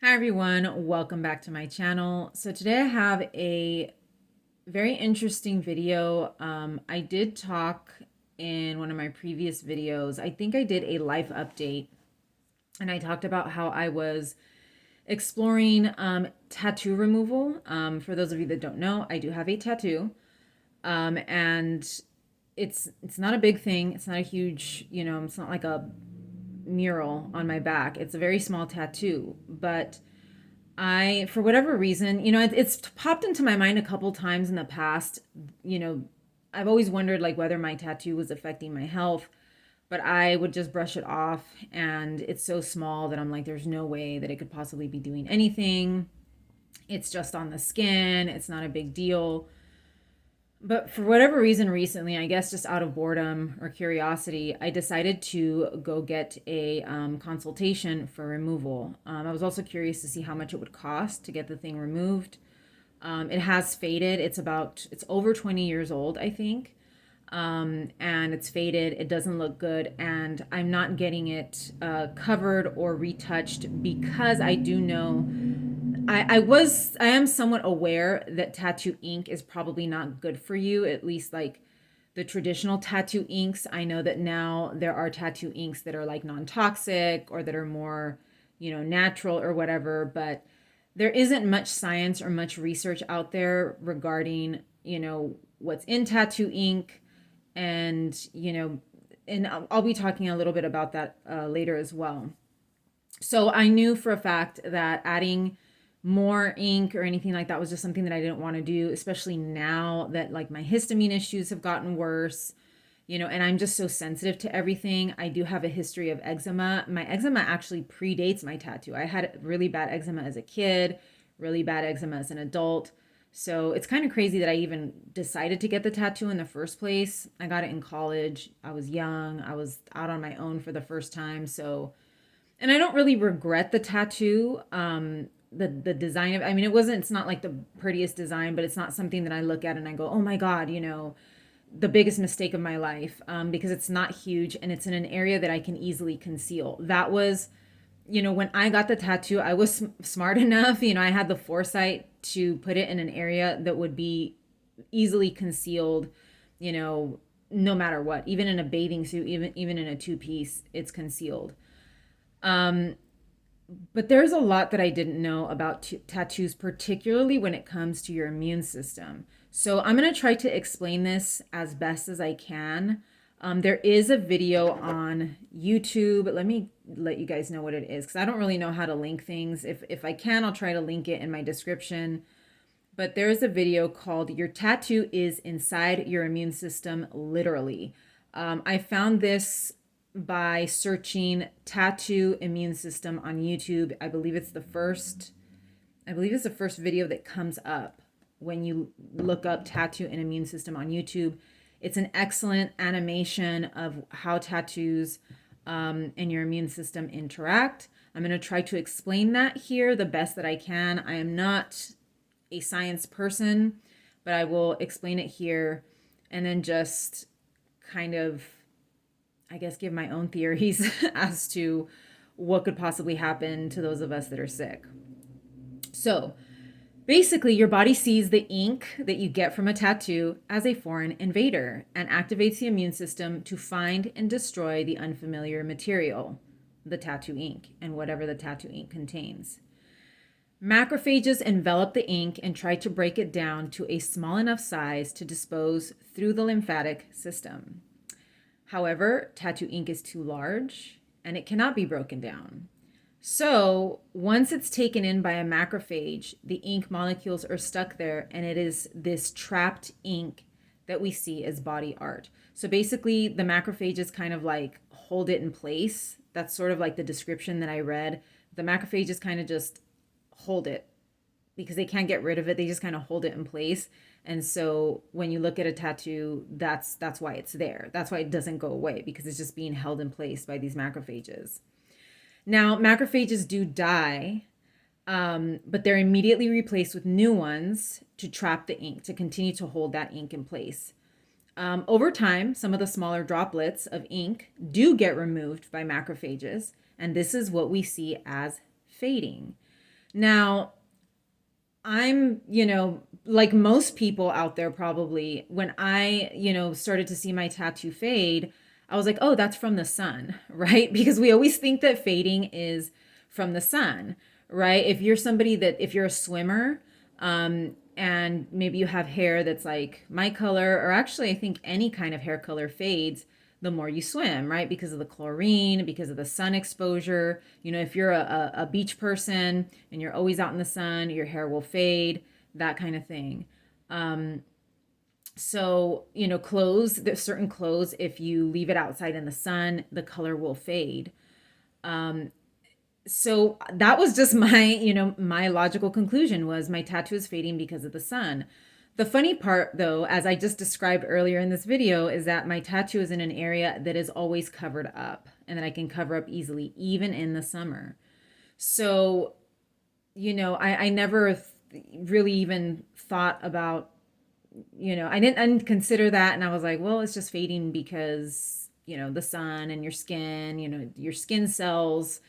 Hi everyone, welcome back to my channel. So today I have a very interesting video. I did talk in one of my previous videos. I think I did a life update and I talked about how I was exploring tattoo removal. For those of you that don't know, I do have a tattoo. And it's not a big thing. It's not a huge, it's not like a mural on my back. It's a very small tattoo, but for whatever reason, it's popped into my mind a couple times in the past. You know, I've always wondered like whether my tattoo was affecting my health, but I would just brush it off. And it's so small that I'm like, there's no way that it could possibly be doing anything. It's just on the skin, it's not a big deal. But for whatever reason, recently, I guess just out of boredom or curiosity, I decided to go get a consultation for removal. I was also curious to see how much it would cost to get the thing removed. It has faded. It's over 20 years old, I think. And it's faded. It doesn't look good. And I'm not getting it covered or retouched because I do know I am somewhat aware that tattoo ink is probably not good for you, at least like the traditional tattoo inks. I know that now there are tattoo inks that are like non-toxic or that are more, natural or whatever, but there isn't much science or much research out there regarding, what's in tattoo ink and, and I'll be talking a little bit about that later as well. So I knew for a fact that adding more ink or anything like that was just something that I didn't want to do, especially now that like my histamine issues have gotten worse, and I'm just so sensitive to everything. I do have a history of eczema. My eczema actually predates my tattoo. I had really bad eczema as a kid, really bad eczema as an adult. So it's kind of crazy that I even decided to get the tattoo in the first place. I got it in college. I was young. I was out on my own for the first time. And I don't really regret the tattoo. The design of, I mean, it's not like the prettiest design, but it's not something that I look at and I go, oh my God, the biggest mistake of my life, because it's not huge and it's in an area that I can easily conceal. That was, when I got the tattoo, I was smart enough, I had the foresight to put it in an area that would be easily concealed, no matter what, even in a bathing suit, even in a two-piece, it's concealed. Um, but there's a lot that I didn't know about tattoos, particularly when it comes to your immune system. So I'm going to try to explain this as best as I can. There is a video on YouTube. Let me let you guys know what it is because I don't really know how to link things. If I can, I'll try to link it in my description. But there's a video called Your Tattoo is Inside Your Immune System, Literally. I found this by searching tattoo immune system on YouTube. I believe it's the first video that comes up when you look up tattoo and immune system on YouTube. It's an excellent animation of how tattoos and your immune system interact. I'm going to try to explain that here the best that I can. I am not a science person, but I will explain it here and then just kind of, I guess, give my own theories as to what could possibly happen to those of us that are sick. So, basically, your body sees the ink that you get from a tattoo as a foreign invader and activates the immune system to find and destroy the unfamiliar material, the tattoo ink, and whatever the tattoo ink contains. Macrophages envelop the ink and try to break it down to a small enough size to dispose through the lymphatic system. However, tattoo ink is too large and it cannot be broken down. So once it's taken in by a macrophage, the ink molecules are stuck there and it is this trapped ink that we see as body art. So basically the macrophages kind of like hold it in place. That's sort of like the description that I read. The macrophages kind of just hold it because they can't get rid of it. They just kind of hold it in place. And so when you look at a tattoo, that's why it's there. That's why it doesn't go away because it's just being held in place by these macrophages. Now, macrophages do die, but they're immediately replaced with new ones to trap the ink, to continue to hold that ink in place. Over time, some of the smaller droplets of ink do get removed by macrophages, and this is what we see as fading. Now, I'm, like most people out there probably, when I, started to see my tattoo fade, I was like, oh, that's from the sun, right? Because we always think that fading is from the sun, right? If you're a swimmer, and maybe you have hair that's like my color, or actually, I think any kind of hair color fades the more you swim, right? Because of the chlorine, because of the sun exposure. If you're a beach person and you're always out in the sun, your hair will fade, that kind of thing. So, clothes, there's certain clothes, if you leave it outside in the sun, the color will fade. So that was just my logical conclusion was my tattoo is fading because of the sun. The funny part, though, as I just described earlier in this video, is that my tattoo is in an area that is always covered up and that I can cover up easily, even in the summer. So, I never really even thought about, I didn't consider that. And I was like, well, it's just fading because, the sun and your skin, your skin cells,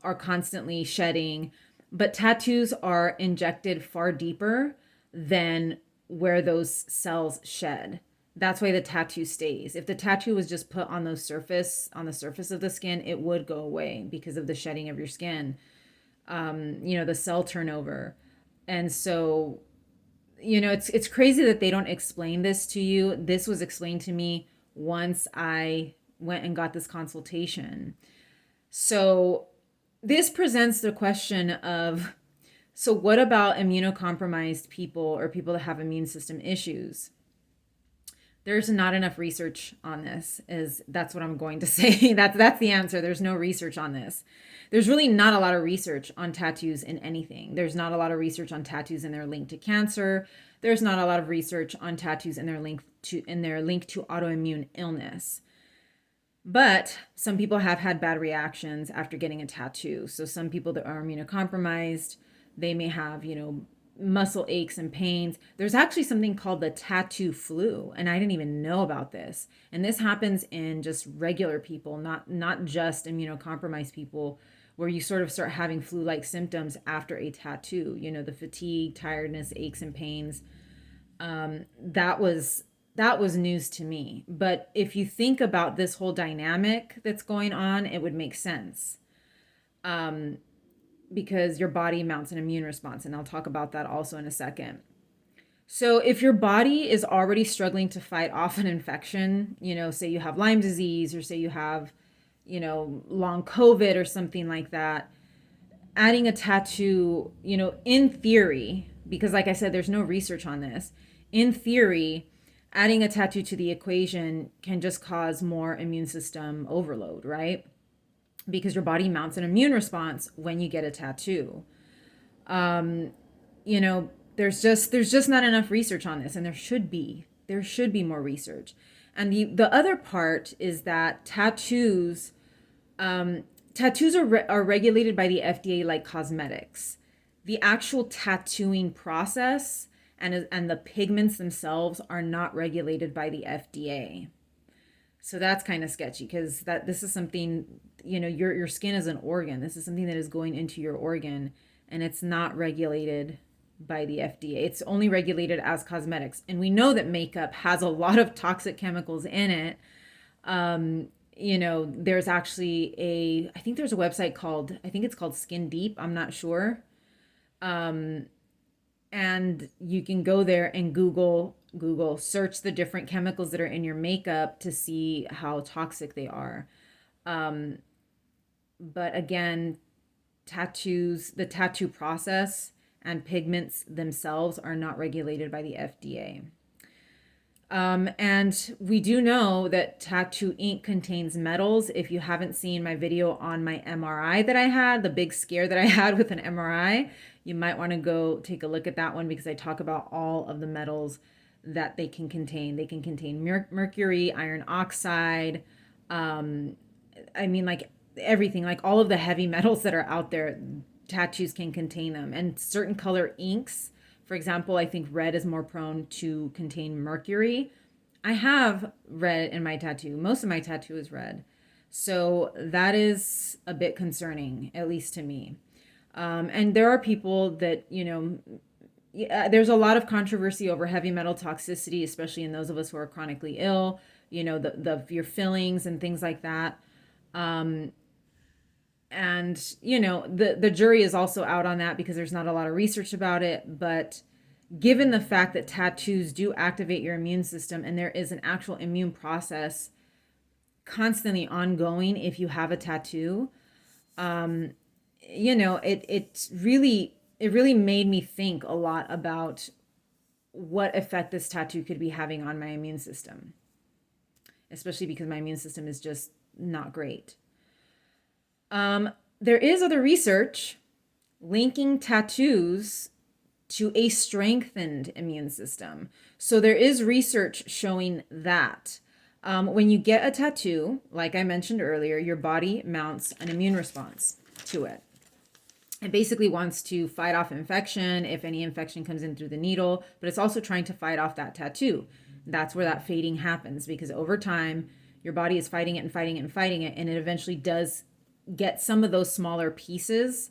are constantly shedding. But tattoos are injected far deeper than where those cells shed. That's why the tattoo stays. If the tattoo was just put on the surface of the skin, it would go away because of the shedding of your skin. The cell turnover. And so, it's crazy that they don't explain this to you. This was explained to me once I went and got this consultation. So this presents the question of, so what about immunocompromised people or people that have immune system issues? There's not enough research on this. That's what I'm going to say. That's the answer. There's no research on this. There's really not a lot of research on tattoos in anything. There's not a lot of research on tattoos and their link to cancer. There's not a lot of research on tattoos and their link to autoimmune illness. But some people have had bad reactions after getting a tattoo. So some people that are immunocompromised, they may have, muscle aches and pains. There's actually something called the tattoo flu, and I didn't even know about this. And this happens in just regular people, not just immunocompromised people, where you sort of start having flu-like symptoms after a tattoo. The fatigue, tiredness, aches and pains. That was news to me. But if you think about this whole dynamic that's going on, it would make sense. Because your body mounts an immune response, and I'll talk about that also in a second. So if your body is already struggling to fight off an infection, say you have Lyme disease, or say you have, long COVID or something like that, adding a tattoo, in theory, because like I said, there's no research on this, in theory, adding a tattoo to the equation can just cause more immune system overload, right? Because your body mounts an immune response when you get a tattoo. There's just not enough research on this, and there should be more research. And the other part is that tattoos are regulated by the FDA like cosmetics. The actual tattooing process and the pigments themselves are not regulated by the FDA. So that's kind of sketchy, because this is something, your skin is an organ. This is something that is going into your organ, and it's not regulated by the FDA. It's only regulated as cosmetics. And we know that makeup has a lot of toxic chemicals in it. There's actually I think there's a website called, I think it's called Skin Deep. I'm not sure. And you can go there and Google search the different chemicals that are in your makeup to see how toxic they are. But again, the tattoo process and pigments themselves are not regulated by the FDA. And we do know that tattoo ink contains metals. If you haven't seen my video on my MRI that I had, the big scare that I had with an MRI, you might want to go take a look at that one, because I talk about all of the metals that they can contain. They can contain mercury, iron oxide. Like everything, like all of the heavy metals that are out there, tattoos can contain them. And certain color inks, for example, I think red is more prone to contain mercury. I have red in my tattoo. Most of my tattoo is red. So that is a bit concerning, at least to me. And there are people that, there's a lot of controversy over heavy metal toxicity, especially in those of us who are chronically ill, the your fillings and things like that. And the jury is also out on that because there's not a lot of research about it. But given the fact that tattoos do activate your immune system and there is an actual immune process constantly ongoing if you have a tattoo, it really made me think a lot about what effect this tattoo could be having on my immune system, especially because my immune system is just not great. There is other research linking tattoos to a strengthened immune system. So there is research showing that when you get a tattoo, like I mentioned earlier, your body mounts an immune response to it. It basically wants to fight off infection if any infection comes in through the needle, but it's also trying to fight off that tattoo. That's where that fading happens, because over time, your body is fighting it and fighting it and fighting it, and it eventually does get some of those smaller pieces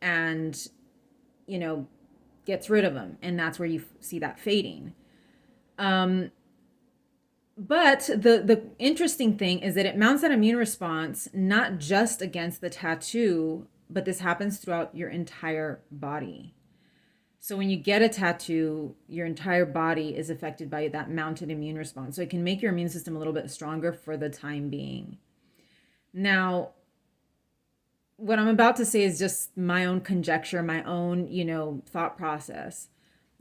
and, gets rid of them. And that's where you see that fading. But the interesting thing is that it mounts that immune response not just against the tattoo, but this happens throughout your entire body. So when you get a tattoo, your entire body is affected by that mounted immune response. So it can make your immune system a little bit stronger for the time being. Now, what I'm about to say is just my own conjecture, my own, thought process.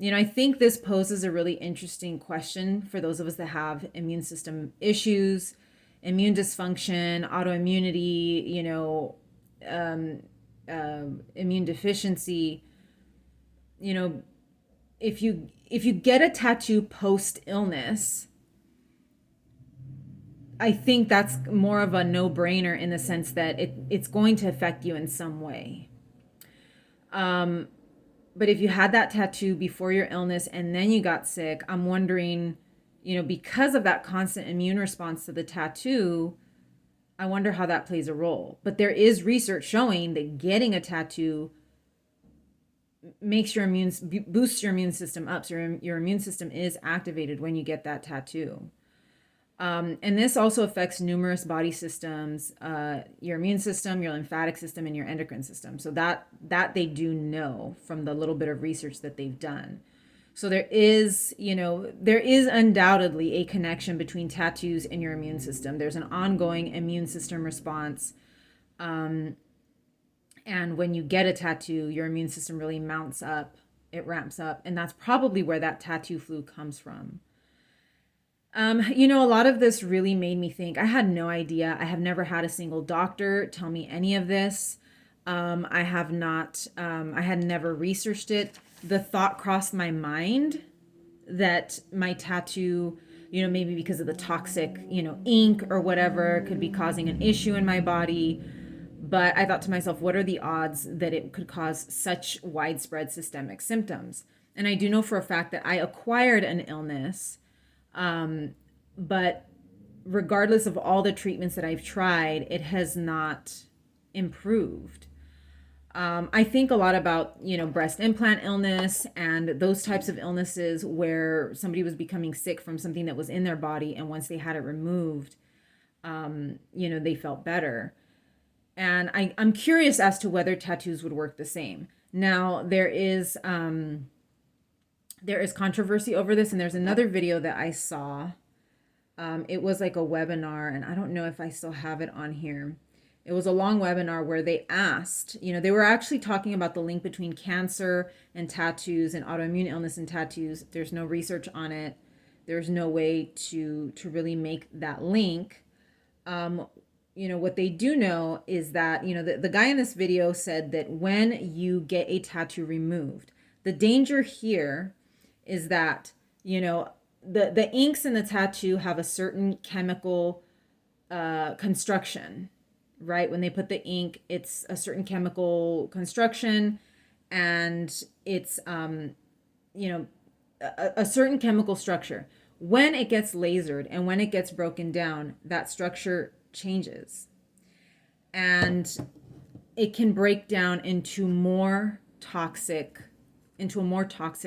I think this poses a really interesting question for those of us that have immune system issues, immune dysfunction, autoimmunity, immune deficiency. If you get a tattoo post illness, I think that's more of a no-brainer in the sense that it's going to affect you in some way. But if you had that tattoo before your illness and then you got sick, I'm wondering, because of that constant immune response to the tattoo, I wonder how that plays a role. But there is research showing that getting a tattoo boosts your immune system up. So your immune system is activated when you get that tattoo. And this also affects numerous body systems, your immune system, your lymphatic system, and your endocrine system. So that they do know from the little bit of research that they've done. So there is undoubtedly a connection between tattoos and your immune system. There's an ongoing immune system response. And when you get a tattoo, your immune system really mounts up, it ramps up. And that's probably where that tattoo flu comes from. A lot of this really made me think. I had no idea. I have never had a single doctor tell me any of this. I have not, I had never researched it. The thought crossed my mind that my tattoo, maybe because of the toxic, ink or whatever, could be causing an issue in my body. But I thought to myself, what are the odds that it could cause such widespread systemic symptoms? And I do know for a fact that I acquired an illness. But regardless of all the treatments that I've tried, it has not improved. I think a lot about, breast implant illness and those types of illnesses where somebody was becoming sick from something that was in their body. And once they had it removed, they felt better. And I'm curious as to whether tattoos would work the same. Now, there is controversy over this, and there's another video that I saw. It was like a webinar, and I don't know if I still have it on here. It was a long webinar where they asked, they were actually talking about the link between cancer and tattoos and autoimmune illness and tattoos. There's no research on it. There's no way to really make that link. What they do know is that, the guy in this video said that when you get a tattoo removed, the danger here is that, the inks in the tattoo have a certain chemical construction, right? When they put the ink, it's a certain chemical construction, and it's, a certain chemical structure. When it gets lasered and when it gets broken down, that structure changes. And it can break down into a more toxic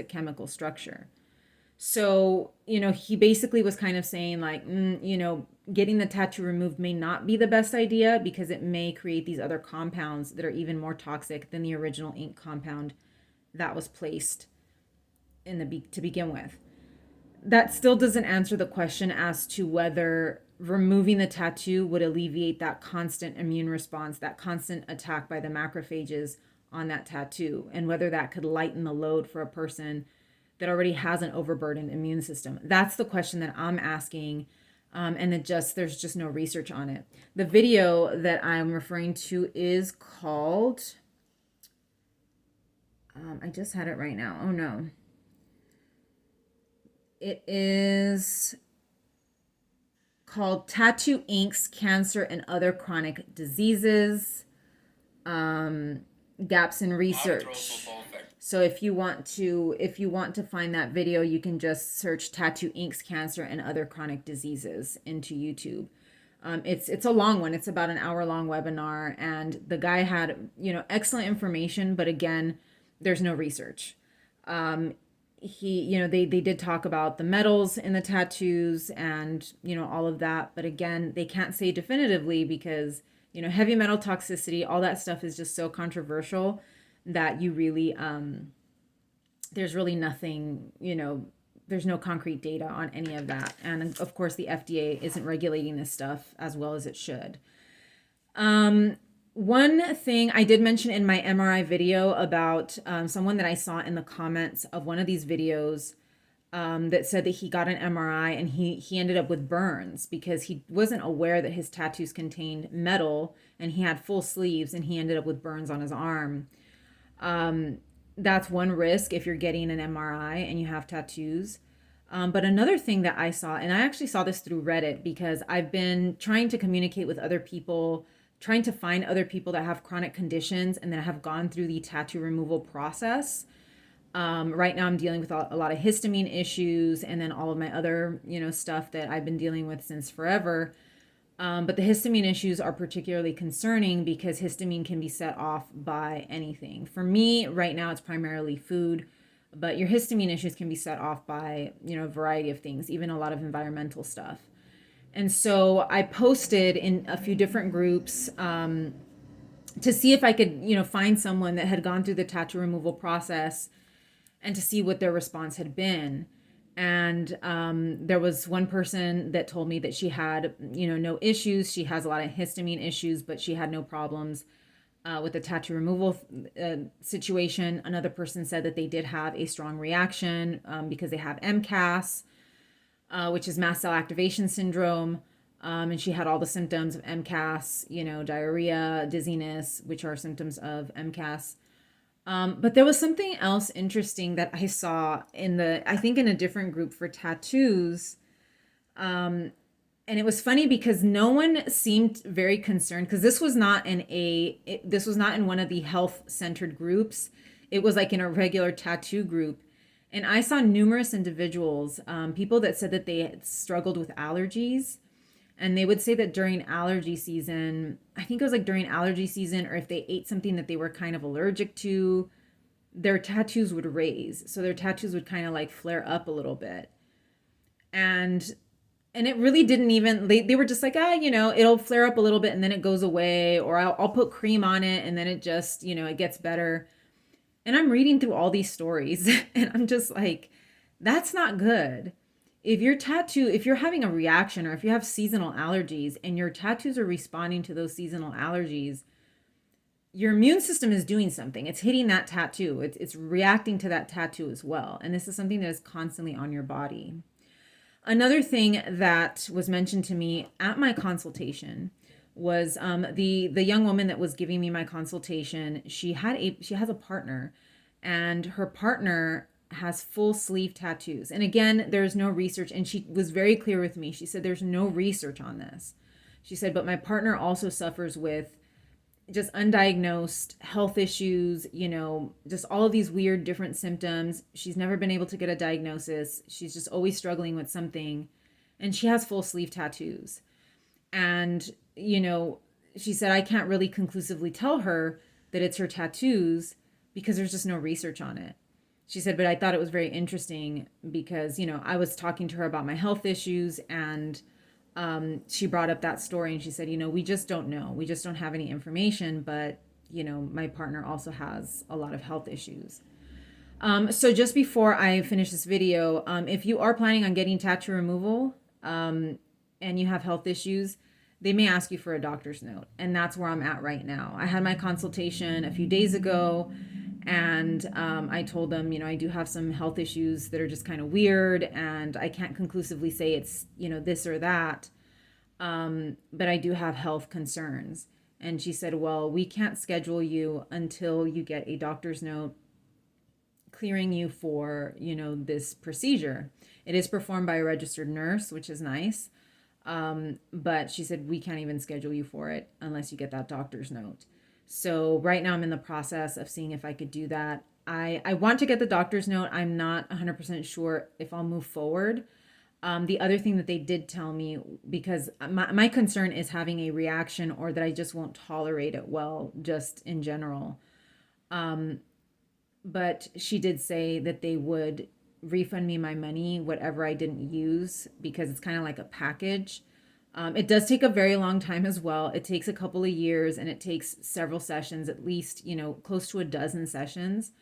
chemical structure. So, he basically was kind of saying, like, getting the tattoo removed may not be the best idea because it may create these other compounds that are even more toxic than the original ink compound that was placed to begin with. That still doesn't answer the question as to whether removing the tattoo would alleviate that constant immune response, that constant attack by the macrophages on that tattoo, and whether that could lighten the load for a person that already has an overburdened immune system. That's the question that I'm asking. And there's just no research on it. The video that I'm referring to is called, I just had it right now. Oh no. It is called Tattoo Inks, Cancer and Other Chronic Diseases, Gaps in Research. So if you want to find that video, you can just search Tattoo Inks, Cancer and Other Chronic Diseases into YouTube. It's a long one. It's about an hour-long webinar, and the guy had, excellent information, but again, there's no research. They did talk about the metals in the tattoos and, all of that, but again, they can't say definitively because, heavy metal toxicity, all that stuff is just so controversial that you really, there's really nothing, there's no concrete data on any of that. And of course, the FDA isn't regulating this stuff as well as it should. One thing I did mention in my MRI video about someone that I saw in the comments of one of these videos that said that he got an MRI and he ended up with burns because he wasn't aware that his tattoos contained metal, and he had full sleeves and he ended up with burns on his arm. That's one risk if you're getting an MRI and you have tattoos. But another thing that I saw, and I actually saw this through Reddit because I've been trying to communicate with other people, trying to find other people that have chronic conditions and that have gone through the tattoo removal process. Right now I'm dealing with a lot of histamine issues and then all of my other, stuff that I've been dealing with since forever. But the histamine issues are particularly concerning because histamine can be set off by anything. For me, right now, it's primarily food, but your histamine issues can be set off by, a variety of things, even a lot of environmental stuff. And so I posted in a few different groups to see if I could, find someone that had gone through the tattoo removal process and to see what their response had been. And there was one person that told me that she had, no issues. She has a lot of histamine issues, but she had no problems with the tattoo removal situation. Another person said that they did have a strong reaction because they have MCAS, which is mast cell activation syndrome. And she had all the symptoms of MCAS, diarrhea, dizziness, which are symptoms of MCAS. But there was something else interesting that I saw I think in a different group for tattoos. And it was funny because no one seemed very concerned because this was not this was not in one of the health centered groups. It was like in a regular tattoo group. And I saw numerous individuals, people that said that they had struggled with allergies. And they would say that during allergy season, I think it was like during allergy season, or if they ate something that they were kind of allergic to, their tattoos would raise. So their tattoos would kind of like flare up a little bit. And it really didn't even, they were just like, it'll flare up a little bit and then it goes away, or I'll put cream on it and then it just, it gets better. And I'm reading through all these stories and I'm just like, that's not good. If you're having a reaction or if you have seasonal allergies and your tattoos are responding to those seasonal allergies, your immune system is doing something. It's hitting that tattoo. It's reacting to that tattoo as well. And this is something that is constantly on your body. Another thing that was mentioned to me at my consultation was the young woman that was giving me my consultation. She has a partner, and her partner has full sleeve tattoos. And again, there's no research, and she was very clear with me. She said there's no research on this. She said, but my partner also suffers with just undiagnosed health issues, just all of these weird different symptoms. She's never been able to get a diagnosis. She's just always struggling with something. And she has full sleeve tattoos. And, she said, I can't really conclusively tell her that it's her tattoos because there's just no research on it. She said, but I thought it was very interesting because, I was talking to her about my health issues, and she brought up that story, and she said, we just don't know. We just don't have any information. But, my partner also has a lot of health issues. So just before I finish this video, if you are planning on getting tattoo removal, and you have health issues, they may ask you for a doctor's note. And that's where I'm at right now. I had my consultation a few days ago, and I told them, I do have some health issues that are just kind of weird, and I can't conclusively say it's, this or that. But I do have health concerns. And she said, well, we can't schedule you until you get a doctor's note clearing you for, this procedure. It is performed by a registered nurse, which is nice. But she said, we can't even schedule you for it unless you get that doctor's note. So right now I'm in the process of seeing if I could do that. I want to get the doctor's note. I'm not 100% sure if I'll move forward. The other thing that they did tell me, because my concern is having a reaction, or that I just won't tolerate it well, just in general. But she did say that they would refund me my money, whatever I didn't use, because it's kind of like a package. It does take a very long time as well. It takes a couple of years, and it takes several sessions, at least, close to a dozen sessions.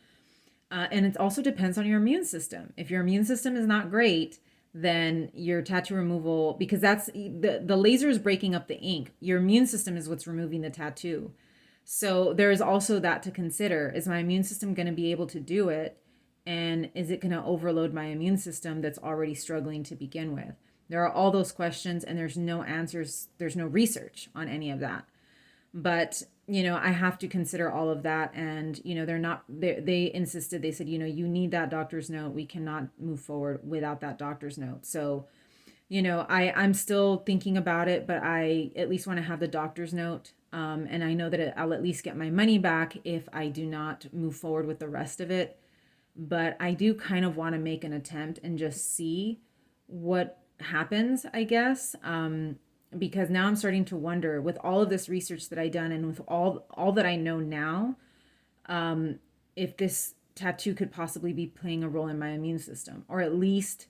And it also depends on your immune system. If your immune system is not great, then your tattoo removal, because that's the laser is breaking up the ink. Your immune system is what's removing the tattoo. So there is also that to consider. Is my immune system going to be able to do it? And is it going to overload my immune system that's already struggling to begin with? There are all those questions, and there's no answers. There's no research on any of that. But, I have to consider all of that. And, they insisted, they said, you need that doctor's note. We cannot move forward without that doctor's note. So, I'm still thinking about it, but I at least want to have the doctor's note. And I know that I'll at least get my money back if I do not move forward with the rest of it. But I do kind of want to make an attempt and just see what happens, I guess. Because now I'm starting to wonder, with all of this research that I've done, and with all that I know now, if this tattoo could possibly be playing a role in my immune system, or at least,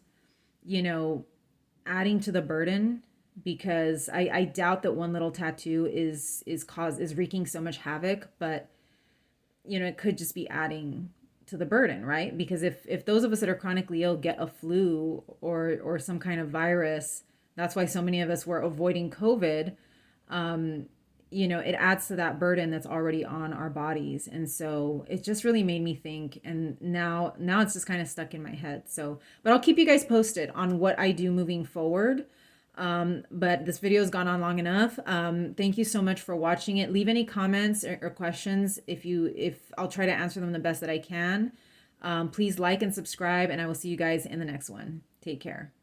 adding to the burden, because I doubt that one little tattoo is wreaking so much havoc. But it could just be adding to the burden, right? Because if those of us that are chronically ill get a flu or some kind of virus, that's why so many of us were avoiding COVID. It adds to that burden that's already on our bodies. And so it just really made me think. And now it's just kind of stuck in my head. So, but I'll keep you guys posted on what I do moving forward. But this video has gone on long enough. Thank you so much for watching it. Leave any comments or questions if I'll try to answer them the best that I can. Please like and subscribe, and I will see you guys in the next one. Take care.